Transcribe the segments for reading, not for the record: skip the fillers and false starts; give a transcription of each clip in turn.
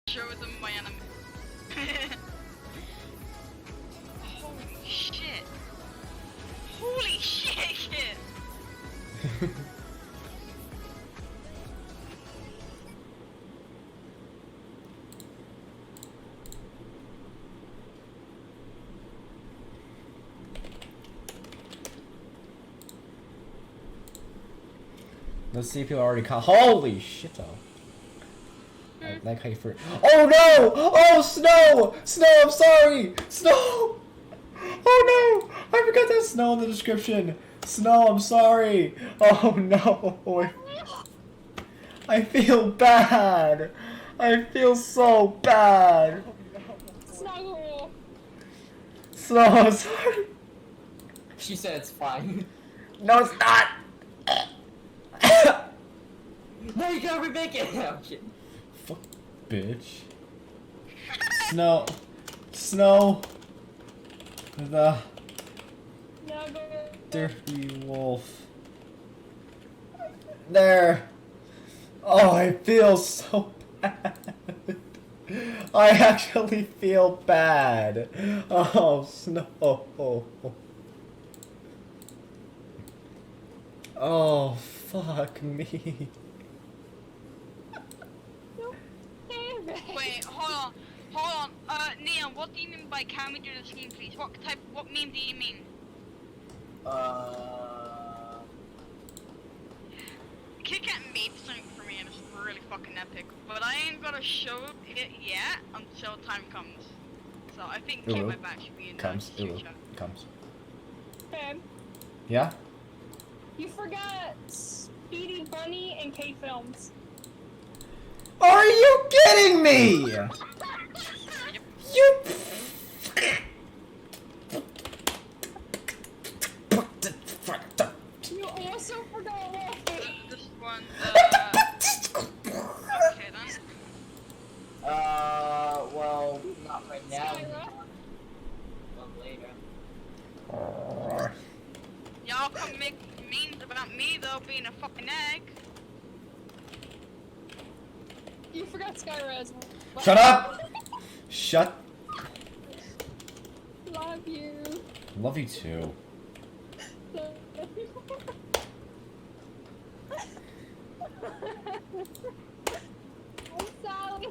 show them my enemy. Holy shit. Holy shit! Let's see if he'll already call. Holy shit, though. I like how you first. Oh no! Oh, Snow! Snow, I'm sorry! Snow! Oh no! I forgot that Snow in the description. Snow, I'm sorry. Oh no! I feel bad. I feel so bad. Snuggle. Snow, I'm sorry. She said it's fine. No, it's not. No, you gotta remake it! I'm kidding. Fuck, bitch. Snow. Snow. The dirty wolf. There. Oh, I feel so bad. I actually feel bad. Oh, Snow. Oh, fuck me. Wait, hold on. Neon, what do you mean by can we do the scheme, please? What meme do you mean? Kit Kat made something for me and it's really fucking epic, but I ain't gonna show it yet until time comes. So I think Kit my back should be in Comes. the It will. future. Comes. Ben, Yeah? you forgot Speedy Bunny and K Films. Are you kidding me? You. You also forgot Wolfie. This one, okay then. Well, not right now. Skyra. Well, later. Y'all come make memes about me though being a fucking egg. You forgot Skyra as well. Shut up! Shut. Love you. Love you too. I'm sorry.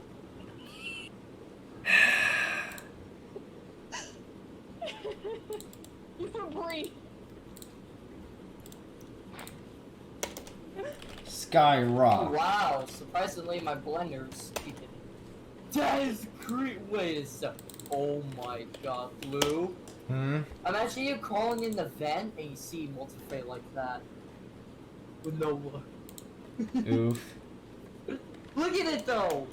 You for Brie. Skyrock. Wow, surprisingly my blender's keeping it. That is great. Wait a sec. Oh my god, Blue. Imagine you calling in the vent and you see multiplayer like that. With no luck. Oof. Look at it though!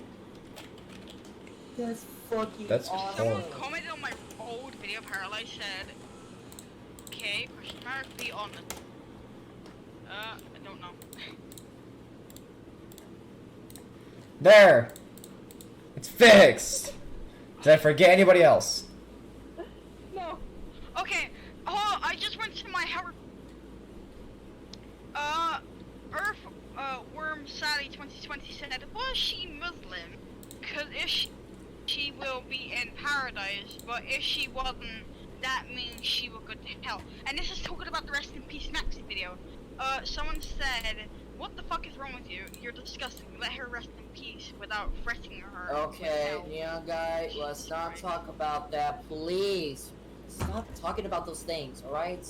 That's fucking That's awesome. Someone horrible. commented on my old video Paralyze said, okay, question mark, be honest. I don't know. There. It's fixed. Did I forget anybody else? No. Okay, oh, I just went to my house. Worm Sally 2020 said, was she Muslim? Because if she will be in paradise, but if she wasn't, that means she will go to hell. And this is talking about the Rest in Peace Maxi video. Someone said, what the fuck is wrong with you? You're disgusting. Let her rest in peace without threatening her. Okay, Neon Guy, let's not talk about that, please. Stop talking about those things, alright?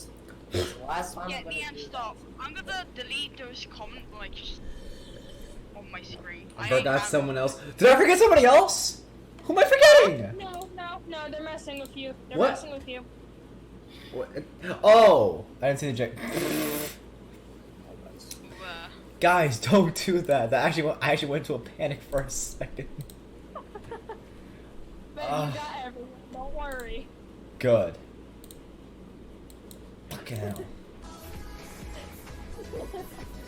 Last time Yeah, I'm gonna Neon, do stop. I'm gonna delete those comments, like, just on my screen. I forgot someone else. Did I forget somebody else? Who am I forgetting? No, they're messing with you. They're What? messing with you. What? Oh, I didn't see the jet. Guys, don't do that. I actually went into a panic for a second. But you got everyone. Don't worry. Good. Fucking hell.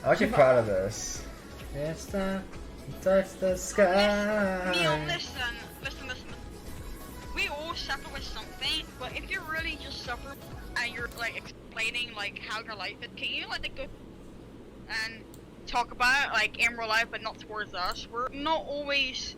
I'm actually proud of this. It's the touch the sky. Neil, listen. We all suffer with something, but if you really just suffer and you're like explaining like how your life is, can you like go and talk about it like in real life, but not towards us? We're not always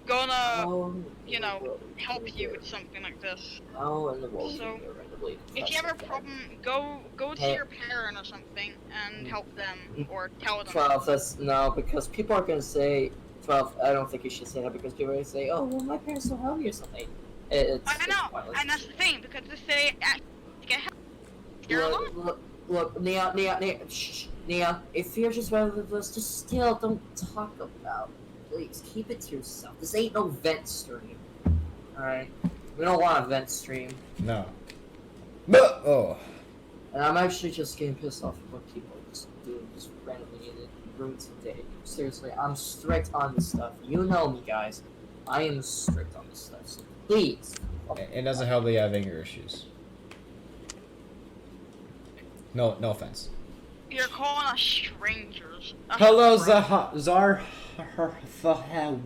gonna, Oh, you know, help you with something like this. Oh, and the world So, is randomly If you have a depressing. problem, go to Hey. your parent or something and help them or tell them. 12, that's no, because people are gonna say 12. I don't think you should say that because people are gonna say, "Oh, well, my parents don't help me" or something. It's I know, pointless. and that's the thing because if they actually get help, you're alone. Look, Nia, shh, Nia. If you're just rather than this, just still don't talk about it. Please keep it to yourself. This ain't no vent stream. All right, we don't want a vent stream. No. But, oh. And I'm actually just getting pissed off at what people are just doing just randomly in the room today. Seriously, I'm strict on this stuff. You know me, guys. I am strict on this stuff. So please. It doesn't help that you have anger issues. No offense. You're calling us strangers. That's Hello, gross. Zar.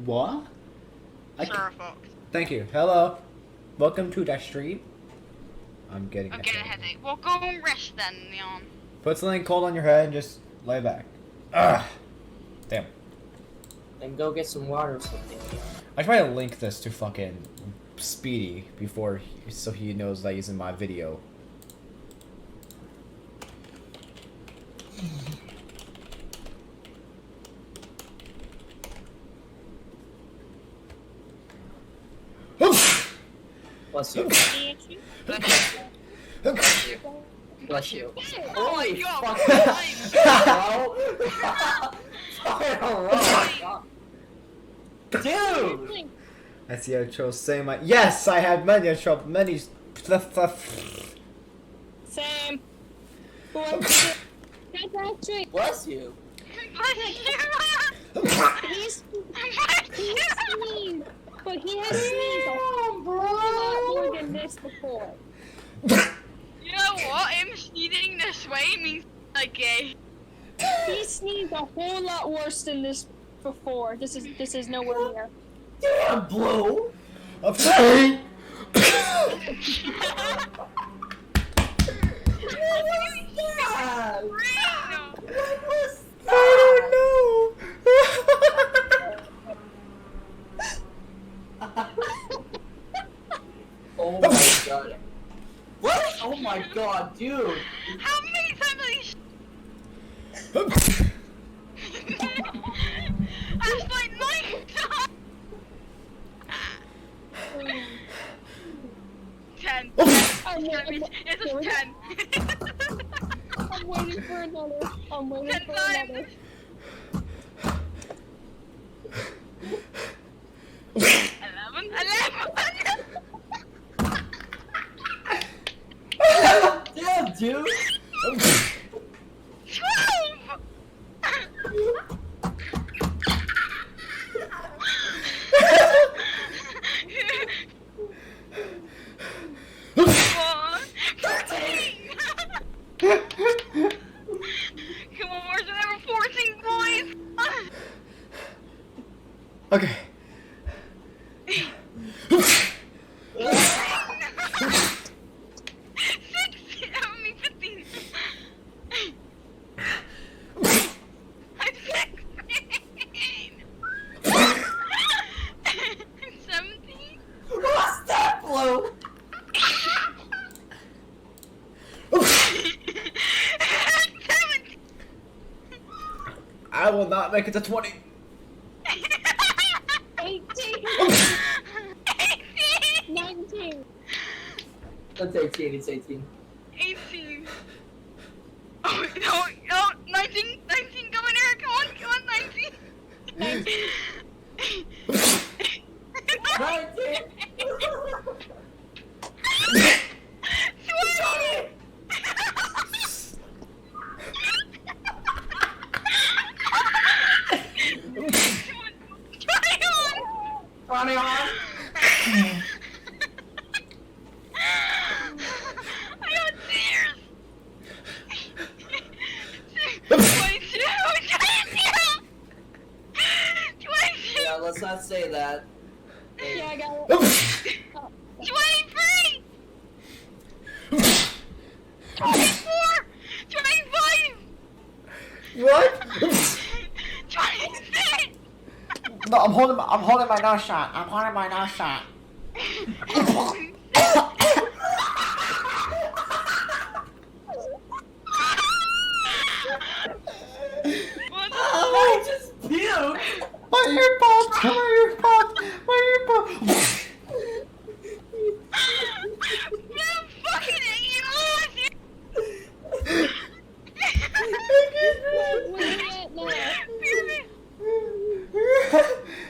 What? Sarah Fox. Thank you. Hello. Welcome to the street. I'm getting I'm getting a headache. Well, go and rest then, Leon. Put something cold on your head and just lay back. Ugh. Damn. Then go get some water or something. I try to link this to fucking Speedy before, so he knows that he's in my video. Bless you. Bless you. Bless you. Oh my Holy god. fuck, bro. Dude! I see I chose say my yes. I had many trouble. Many. Same. But actually, Bless you. Bless you. he's sneezed, but he has sneezed a whole lot more than this before. You know what? Him sneezing this way means like gay. He sneezed a whole lot worse than this before. This is nowhere near. Damn, Blue! God! What was Oh my god. What? Oh my god, dude! How many times have you? That's like 9 times. 10. This is 10. I'm waiting for another. I'm waiting 10 for times. another. 11. Damn, dude! 12. Come on, 13. Come on, where's the number 14, boys? Okay. What's that, Blue? I will not make it to 20. 18, 19. That's 18, it's 18. 18. Oh, no, 19, 19, come in here, come on, 19. 19. 19! 20. Funny on? I got tears. 22. Yeah, let's not say that. Yeah, I got it. 23. 24. 25. What? 26. No, I'm holding my nose shot. I'm holding my nose shot. What the I just puked. My earpods! My earpods! My earpods! You fucking idiot! Where are we at now?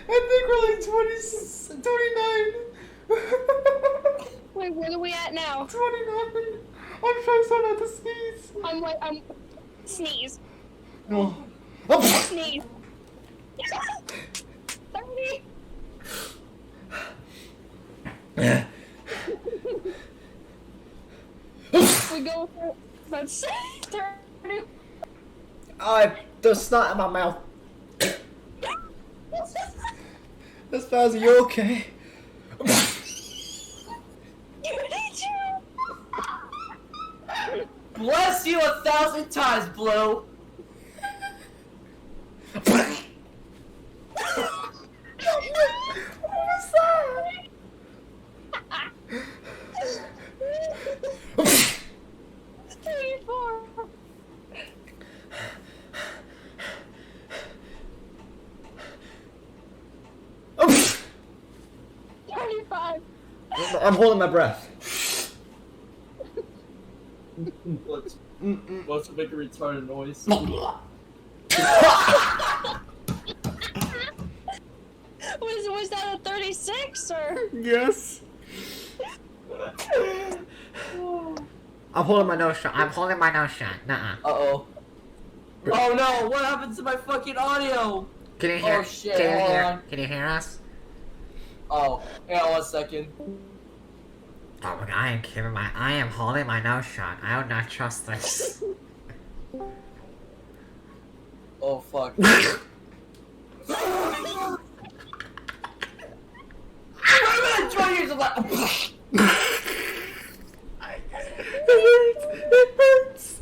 I think we're like 29. Wait, where are we at now? 29. I'm trying so not to sneeze. I'm sneeze. No. Oh. Sneeze. 30. We go for that's 30. There's snot in my mouth. Miss Faz, are you okay? Bless you 1,000 times, Blue. What was that? 34. Oh. 35. I'm holding my breath. Let's make a retarded noise. Was that a 36 or? Yes. I'm holding my nose shot. I'm holding my nose shot. Nuh-uh. Uh-oh. Oh no, what happened to my fucking audio? Can you hear? Oh shit, Can you hold hear? on. Can you hear us? Oh, hang on 1 second. Oh my God, I am holding my nose shot. I would not trust this. Oh fuck. It hurts.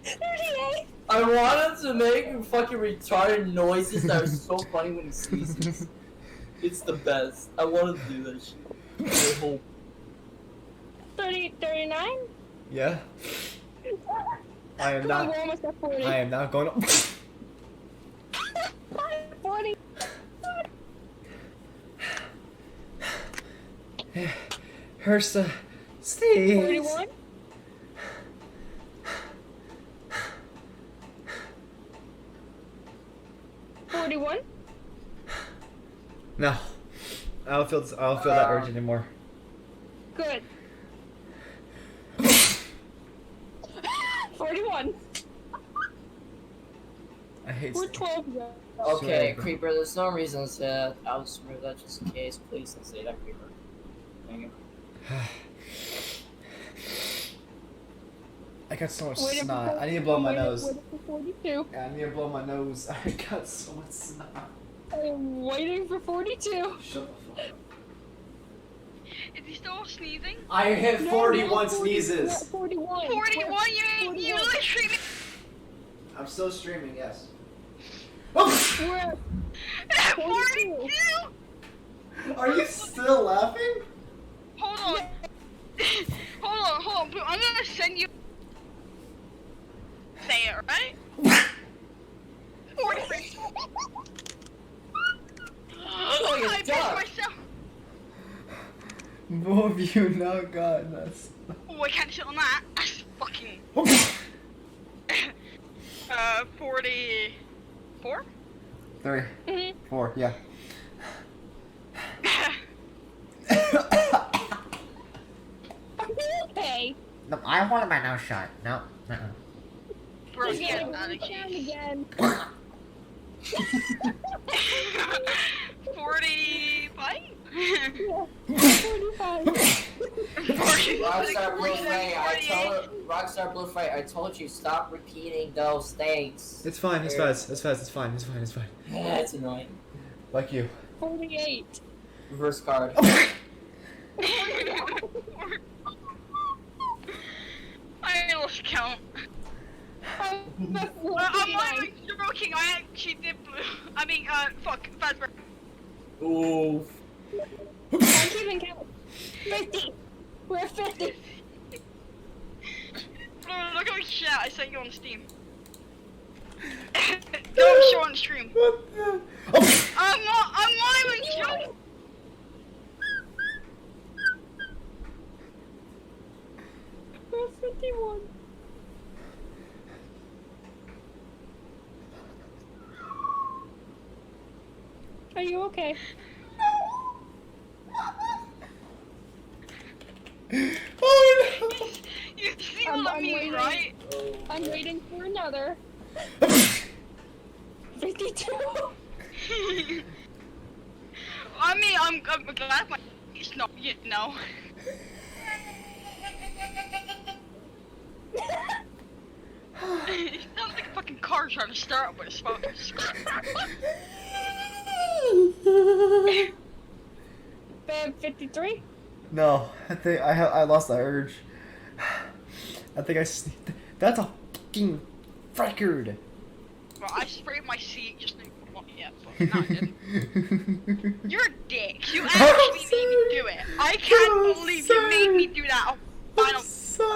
38. I wanted to make fucking retarded noises that are so funny when he sneezes. It's the best. I wanted to do that shit. I hope. 30, 39? Yeah. I am Come on, we're not. almost at 40. I am not going to. 40. Hersa, sneeze. 41. 41. No, I don't feel. I don't feel that urge anymore. Good. 41. I hate. We're 12 now. Okay, Sure. Creeper, there's no reason to say that. I'll just remove that just in case. Please don't say that, Creeper. Dang it. I got so much Waiting for snot. 40 I need to blow my waiting- nose. Waiting for 42. Yeah, I need to blow my nose. I got so much snot. I'm waiting for 42. Shut the fuck up. Is he still sneezing? I hit No, 41 no, 40 sneezes. 41. 41? You literally streaming? I'm still streaming. Yes. We're at 42? Are you still laughing? Hold on. hold on. I'm gonna send you. Say it, right? 43. Oh, you're I pissed done. myself. Both of you now got nuts. Oh, I can't sit on that. That's fucking. 44? 3, Mhm. 4, yeah. Are you okay? No, I wanted my nose shot. No, uh-uh. Bro, He's yeah, gonna not run down a again. 45? Yeah. 45. Rockstar Blue Fight, Rockstar Blue Fight, I told you, stop repeating those things. It's fine, it's fast, it's fast, it's fine, it's fine, it's fine. That's annoying. Like you. 48. Reverse card. I lost count. I'm at I'm not 459. even joking, I actually did blue. I mean, fuck, Fazbear. Ooh. I'm keeping count. 50. We're at 50. Blue, look at my chat, I sent you on Steam. No, I'm sure on the stream. What the? Oh! I'm not even joking. We're at 51. Are you okay? Oh no! You see I'm what I mean, waiting. right? I'm waiting for another. 52. I mean, I'm glad my it's not, you know. It sounds like a fucking car trying to start up with a smoke. Bam, 53. No, I think I lost the urge. I think I sneaked. That's a fucking record. Well, I sprayed my seat just in yeah, but not good. You're a dick. You actually made me do it. I can't believe you made me do that. Oh, final.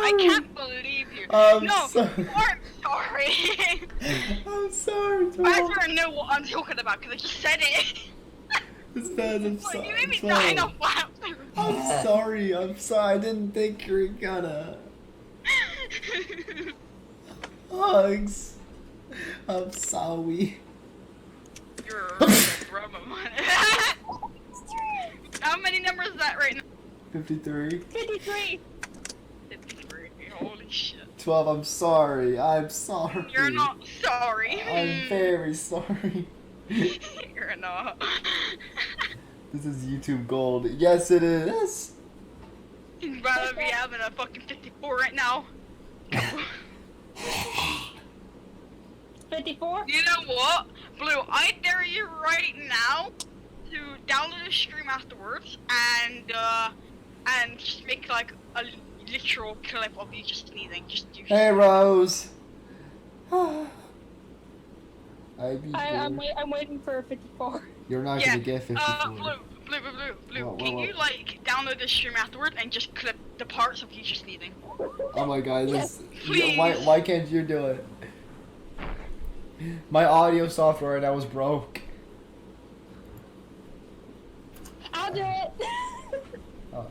I can't believe you. I'm no, sorry. you aren't sorry. I'm sorry, I Tom. don't know what I'm talking about because I just said it. It's bad. I'm Like, you sorry. made me I'm die in a sorry. flap. I'm sorry. I'm sorry. I didn't think you were gonna. Hugs. I'm sorry. You're a brother, man. How many numbers is that right now? 53. 53. 53. Holy shit. 12. I'm sorry. I'm sorry. You're not sorry. I'm very sorry. You're not. This is YouTube gold. Yes, it is. You'd rather be having a fucking 54 right now. 54. You know what? Blue, I dare you right now to download the stream afterwards and just make like a literal clip of you just sneezing. Just do Hey, Rose. I'm waiting for 54. You're not Yeah, gonna get 54. Blue, What, can what? you like download the stream afterwards and just clip the parts of you just sneezing? Oh my god, Yes, this. please. Why can't you do it? My audio software that was broke. I'll do it. Oh, no.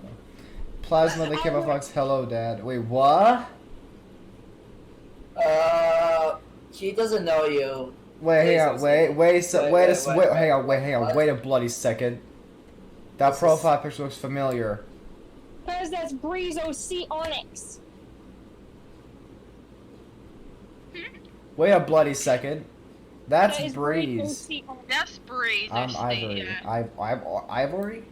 Plasma the Kibba Fox, hello dad. Wait, what? She doesn't know you. Wait, hang on, wait, hang on, What? wait a bloody second. That What's profile picture looks familiar. Because that's Breeze OC Onyx. Wait a bloody second. That's That is Breeze. OC Onyx. That's Breeze. I'm OC, Ivory. yeah. Ivory?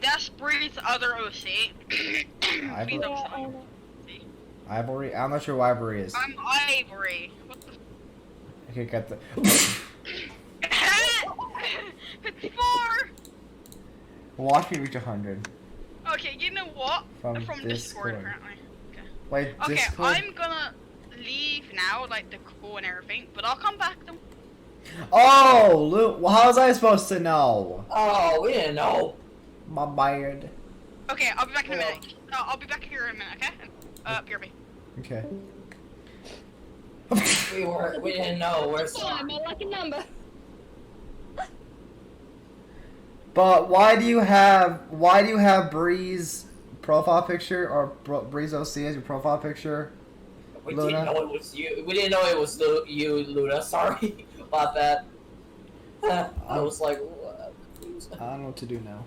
That's Breeze other OC. Ivory? Please Yeah, don't I say know. Ivory? I'm not sure who Ivory is. I'm Ivory. What the Okay, got the. 54! Watch me reach 100. Okay, you know what? From Discord, Discord. apparently. Wait, Okay, Discord? I'm gonna leave now, like the call and everything, but I'll come back though. Oh, Luke, well, how was I supposed to know? Oh, we didn't know. My beard. Okay, I'll be back in a Well. minute. I'll be back here in a minute, okay? BRB. Okay. We didn't know. We're Oh, sorry. my lucky number. But why do you have Breeze profile picture or Breeze OC as your profile picture? We Luna? didn't know it was you. We didn't know it was you, Luna. Sorry about that. I was like, what? I don't know what to do now.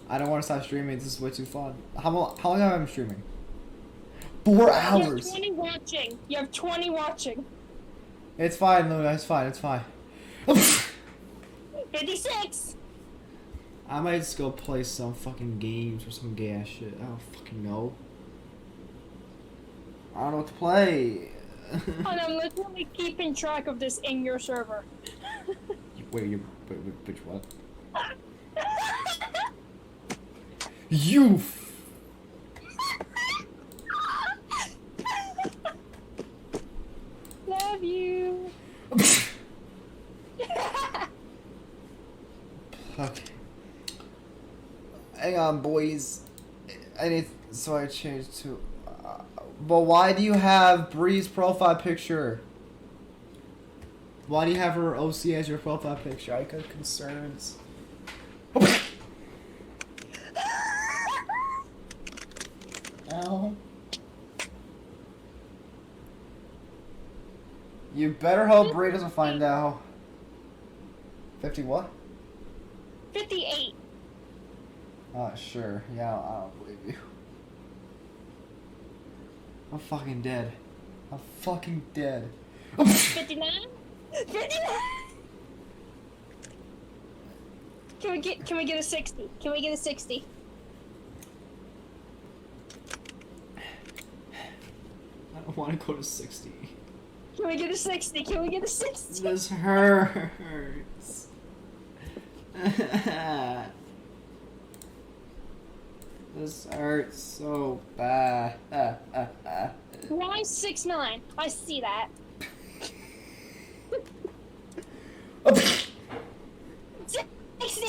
I don't want to stop streaming. This is way too fun. How long have I been streaming? 4 You have hours. 20 watching. You have 20 watching. It's fine, Luna. It's fine. It's fine. 56. I might just go play some fucking games or some gay ass shit. I don't fucking know. I don't know what to play. And I'm literally keeping track of this in your server. Wait, which what? You. Okay. Hang on, boys. So I changed to. But why do you have Bree's profile picture? Why do you have her OC as your profile picture? I got concerns. Ow. You better hope Bree doesn't find out. 50 what? 58. Sure. Yeah, I don't believe you. I'm fucking dead. I'm fucking dead. 59? 59? Can we get a 60? Can we get a 60? I don't want to go to 60. Can we get a 60? Can we get a 60? This hurts. This hurts so bad. Why 6'9"? I see that. 60!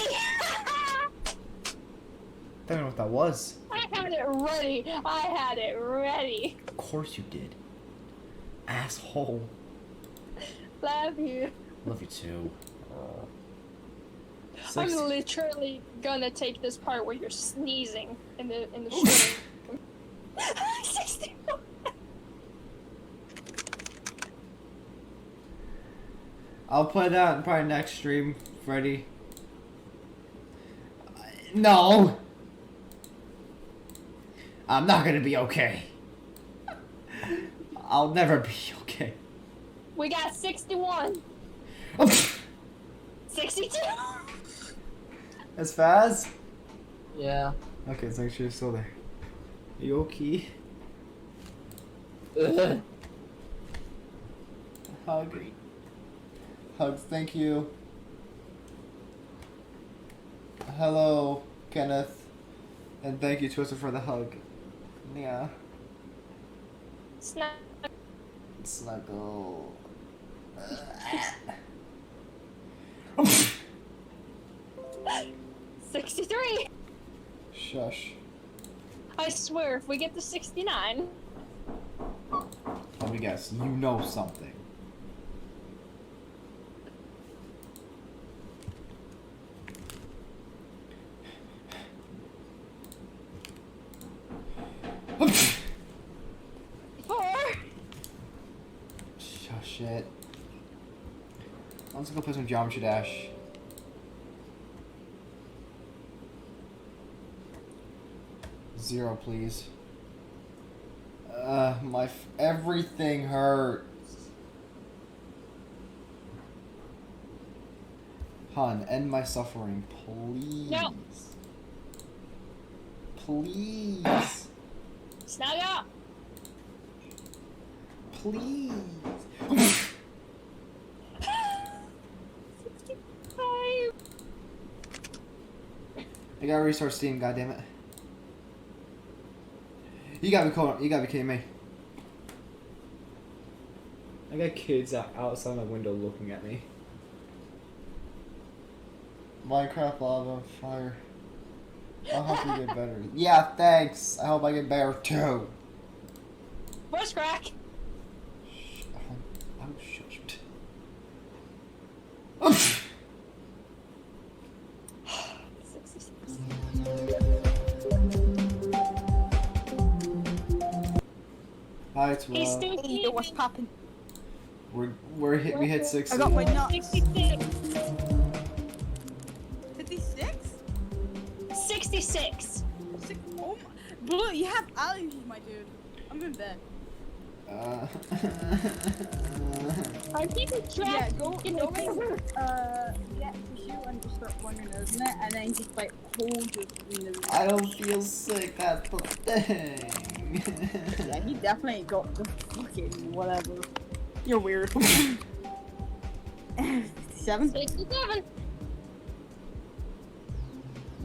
Don't know what that was. I had it ready. I had it ready. Of course you did. Asshole. Love you. Love you too. I'm literally gonna take this part where you're sneezing in the stream. 61. I'll play that in probably next stream, Freddy. No! I'm not gonna be okay. I'll never be okay. We got 61. 62. As fast? Yeah. Okay, so make sure you're still there. You okay? Hug. Hugs, thank you. Hello, Kenneth. And thank you, Twister, for the hug. Yeah. Snuggle. 63. Shush. I swear, if we get to 69. Let me guess, you know something. Shush it. Let's go play some Geometry Dash. Zero, please. Everything hurts. Hun, end my suffering, please. No. Please. Snug up. Please. 65. I gotta restart Steam, goddammit. You gotta be kidding me. I got kids outside my window looking at me. Minecraft lava fire. I'll help you get better. Yeah, thanks. I hope I get better too. Voice crack. I'm shushed. 66. Hi, it's He's Rob. still Hey, yo, what's poppin'? We hit 60. I got my nuts. 66. 56? 66. Oh my. Blue, you have allergies, my dude. I'm in bed. Are people Yeah, trapped go in the make, get tissue and just start pulling your nose in it, and then just like hold your nose. I don't feel sick, that's the thing. Yeah, he definitely got the fucking whatever. You're weird. 57? 67.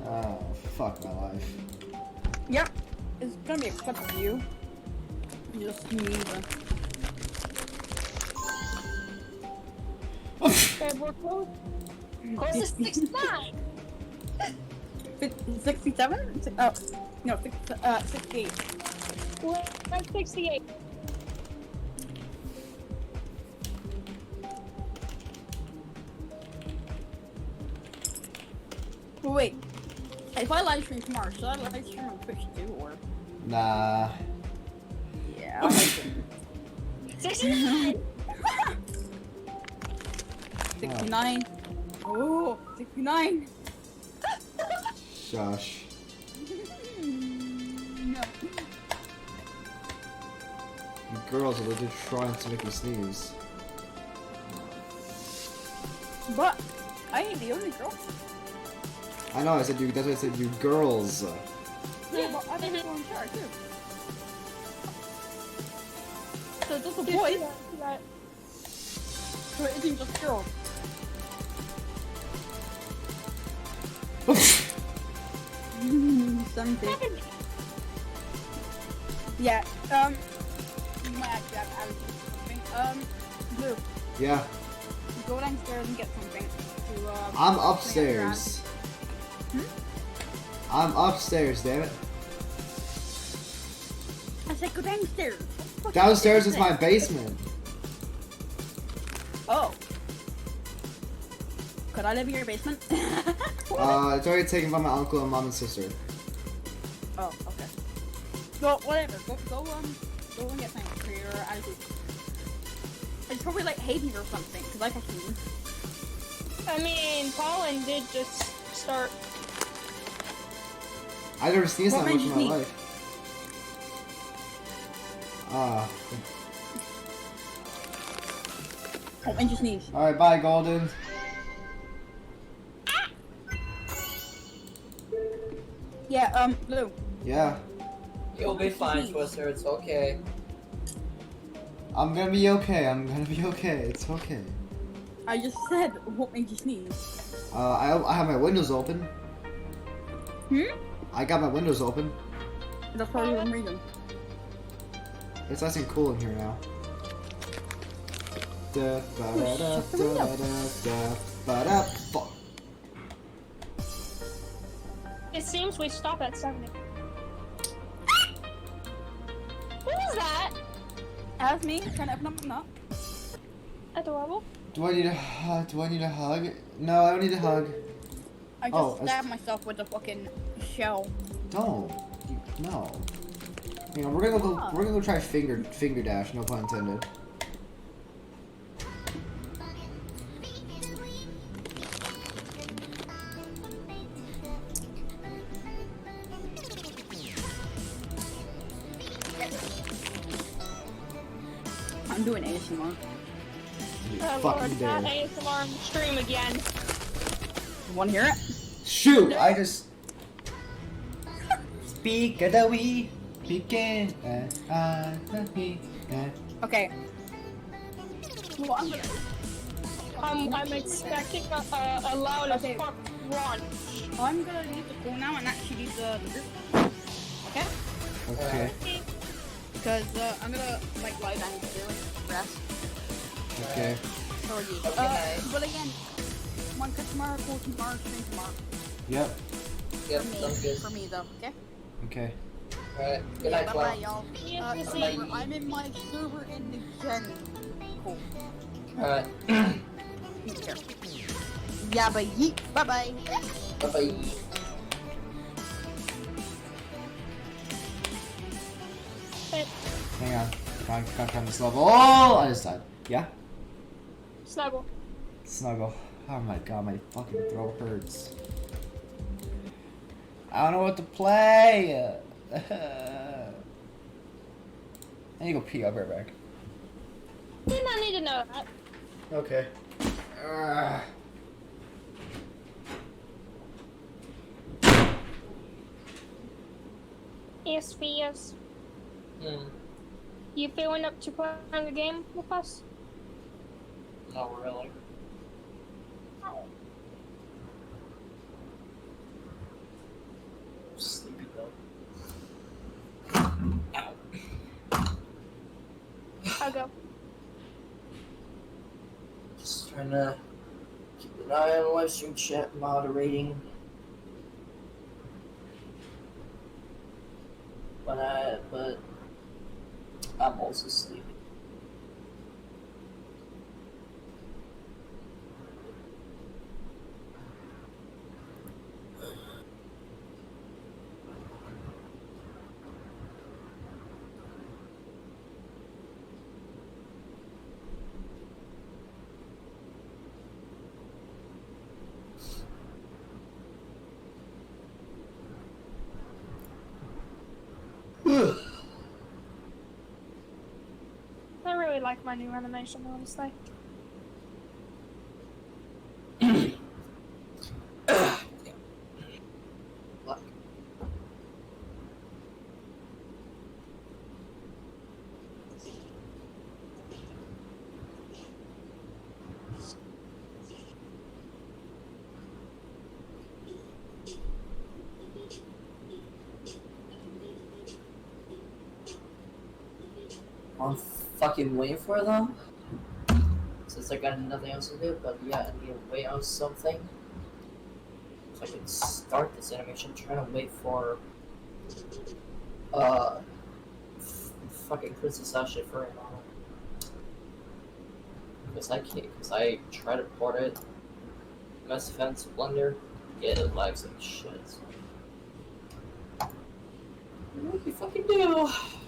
Oh, fuck my life. Yep. It's gonna be a clip of you. Just me, Okay, we're close. Close to 69. 67? Oh, no, 68. Well, I'm 68. Well, wait. If I live stream tomorrow, should I live stream on Twitch too, or? Nah. Yeah. 69. 69. Oh, 69. Shush. No. You girls are legit trying to make me sneeze. But I ain't the only girl. I know, I said you, that's why I said you girls. Yeah, but I'm the girl in charge too. So it's also boys. So it isn't just girls. Something. Yeah, you might actually have something. Blue, Yeah, go downstairs and get something to, I'm bring upstairs. around. I'm upstairs, damn it. I said go downstairs. What the fuck Downstairs you is my say? basement. Oh. Could I live in your basement? It's already taken by my uncle and mom and sister. Oh, okay. Well, whatever. Go and get something for your attitude. It's probably like Haiti or something, because I can see. I mean, Colin did just start. I've never sneezed What that much made in you my sneeze? life. Ah. Oh, and you sneeze. Alright, bye, Golden. Yeah, Blue. Yeah. You'll be fine, Twister. It's okay. I'm gonna be okay. I'm gonna be okay. It's okay. I just said what made you sneeze. I have my windows open. Hmm? I got my windows open. That's probably one reason. It's nice and cool in here now. Da ba da da shut the da window. da ba da. Fuck. It seems we stop at 70. What is that? That's me trying to open up a nut. Adorable. Do I need a hug? No, I don't need a hug. I just Oh, stabbed myself with a fucking shell. Don't. No. You know, we're gonna go try finger dash, no pun intended. I'm doing ASMR. You Oh fucking Lord, not dare. ASMR stream again. You wanna hear it? Shoot! I just speak of the we begin Okay. Well, I'm gonna. I'm expecting a loud as Okay. fuck run. I'm gonna leave the call now and actually leave the group. Okay? Okay. Because I'm gonna like lie down and do like rest. Okay. How are you? Okay. But again, one cut tomorrow, call tomorrow, stream tomorrow. Yep. Yep, For me, sounds good. for me though. Okay. Okay. Alright, good Yeah, night, bye bye, Cloud. y'all. Yes, yes, bye. Remember, I'm in my server in the gen. Cool. Alright. Yeet here. Yeah, but yeet. Bye bye. Bye-bye. But Hang on. Can't climb this level. Oh! I just died. Yeah? snuggle. Snuggle. Oh my god, my fucking throat hurts. I don't know what to play. I need to go pee. I'll be right back. Did not need to know that. Okay. Yes, yes. You feeling up to playing a game with us? Not really. Sleepy though. Ow. I'll go. Just trying to keep an eye on live stream chat moderating. But I'm also sleepy. I really like my new animation, honestly. Look. I'm fucking waiting for them. Since I got nothing else to do, but yeah, I need to wait on something. So I can start this animation. I'm trying to wait for fucking Princess Ashley for a moment. Because I can't, because I tried to port it. Mass Effect Blender, yeah, it lags like shit. What do you fucking do?